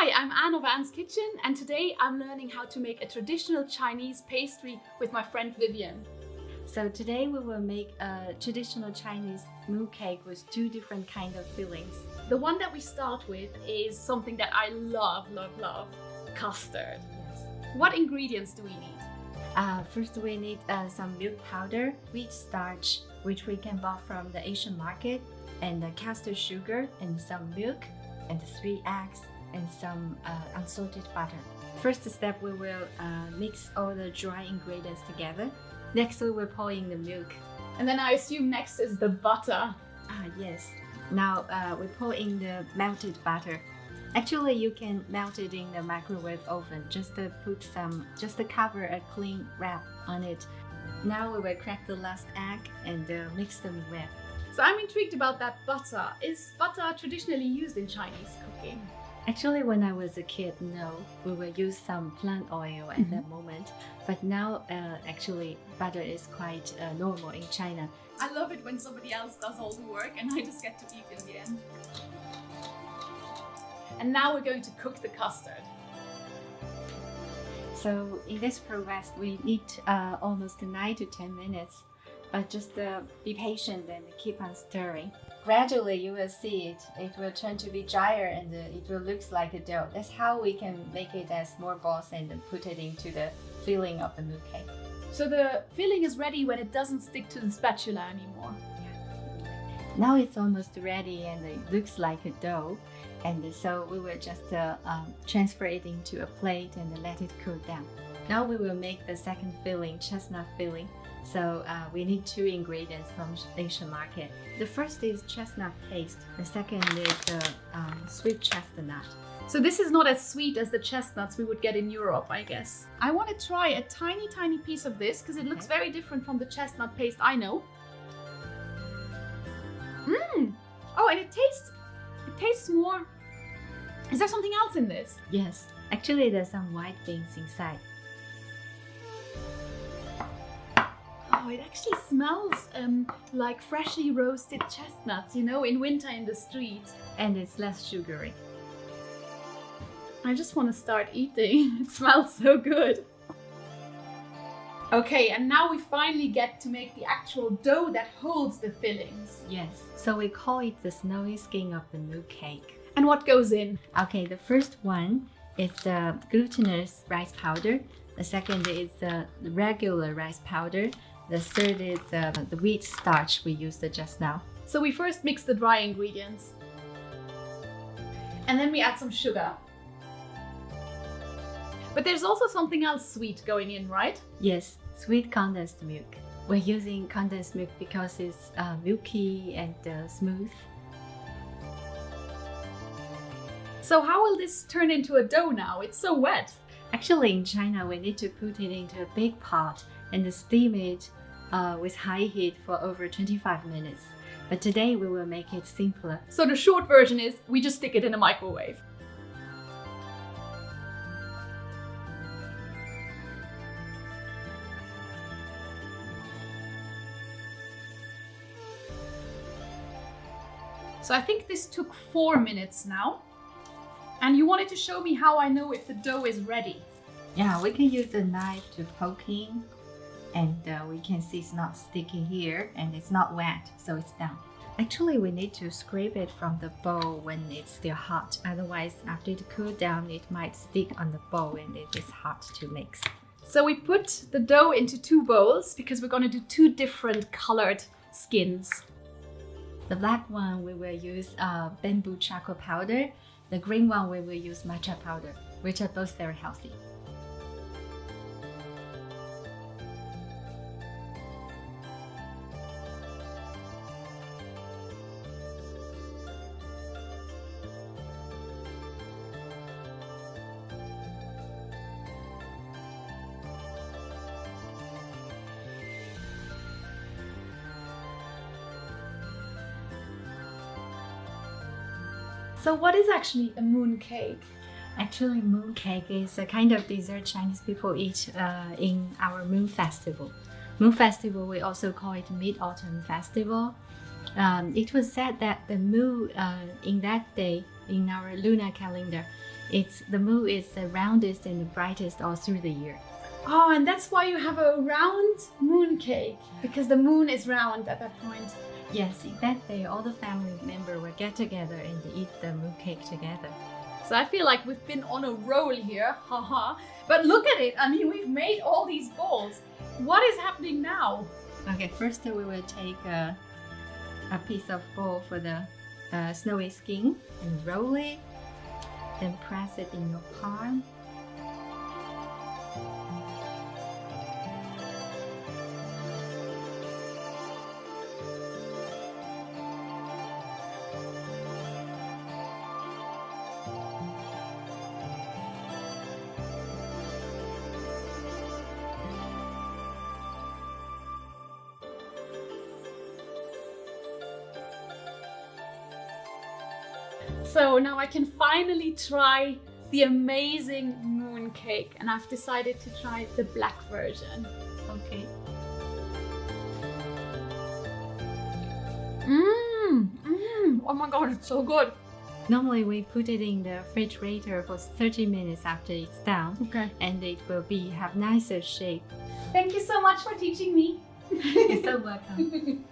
Hi, I'm Anne of Anne's Kitchen, and today I'm learning how to make a traditional Chinese pastry with my friend Vivian. So today we will make a traditional Chinese mooncake with two different kind of fillings. The one that we start with is something that I love, custard. Yes. What ingredients do we need? First we need some milk powder, wheat starch, which we can buy from the Asian market, and custard sugar, and some milk, and 3 eggs, and some unsalted butter. First step, we will mix all the dry ingredients together. Next, we will pour in the milk. And then I assume next is the butter. Yes. Now we pour in the melted butter. Actually, you can melt it in the microwave oven. Just to cover a clean wrap on it. Now we will crack the last egg and mix them well. So I'm intrigued about that butter. Is butter traditionally used in Chinese cooking? Actually, when I was a kid, no, we will use some plant oil at that moment. But now, actually, butter is quite normal in China. I love it when somebody else does all the work and I just get to eat in the end. And now we're going to cook the custard. So in this process, we need almost 9 to 10 minutes. But just be patient and keep on stirring. Gradually, you will see it will turn to be drier and it will look like a dough. That's how we can make it as small balls and put it into the filling of the mooncake. So the filling is ready when it doesn't stick to the spatula anymore. Yeah. Now it's almost ready and it looks like a dough. And so we will just transfer it into a plate and let it cool down. Now we will make the second filling, chestnut filling. So we need 2 ingredients from Asian market. The first is chestnut paste. The second is the sweet chestnut. So this is not as sweet as the chestnuts we would get in Europe, I guess. I want to try a tiny piece of this because it looks very different from the chestnut paste I know. Oh, and it tastes more. Is there something else in this? Yes, actually there's some white beans inside. Oh, it actually smells like freshly roasted chestnuts, you know, in winter in the street. And it's less sugary. I just want to start eating. It smells so good. Okay, and now we finally get to make the actual dough that holds the fillings. Yes, so we call it the snowy skin of the mooncake. And what goes in? Okay, the first one is the glutinous rice powder. The second is the regular rice powder. The third is the wheat starch we used just now. So we first mix the dry ingredients. And then we add some sugar. But there's also something else sweet going in, right? Yes, sweet condensed milk. We're using condensed milk because it's milky and smooth. So how will this turn into a dough now? It's so wet. Actually, in China, we need to put it into a big pot and steam it with high heat for over 25 minutes. But today we will make it simpler. So the short version is we just stick it in a microwave. So I think this took 4 minutes now. And you wanted to show me how I know if the dough is ready. Yeah, we can use a knife to poke in, and we can see it's not sticky here and it's not wet, so it's done. Actually, we need to scrape it from the bowl when it's still hot. Otherwise, after it cools down, it might stick on the bowl and it is hard to mix. So we put the dough into 2 bowls because we're going to do 2 different colored skins. The black one, we will use bamboo charcoal powder. The green one, we will use matcha powder, which are both very healthy. So what is actually a mooncake? Actually, mooncake is a kind of dessert Chinese people eat in our Moon Festival. Moon Festival, we also call it Mid-Autumn Festival. It was said that the moon in that day, in our lunar calendar, The moon is the roundest and the brightest all through the year. Oh, and that's why you have a round mooncake, because the moon is round at that point. Yes, that day all the family members will get together and eat the mooncake together. So I feel like we've been on a roll here, haha. But look at it, I mean, we've made all these balls. What is happening now? Okay, first we will take a piece of ball for the snowy skin and roll it, then press it in your palm. So now I can finally try the amazing mooncake, and I've decided to try the black version. Okay. Oh my god, it's so good. Normally we put it in the refrigerator for 30 minutes after it's done. Okay. And it will have nicer shape. Thank you so much for teaching me. You're so welcome.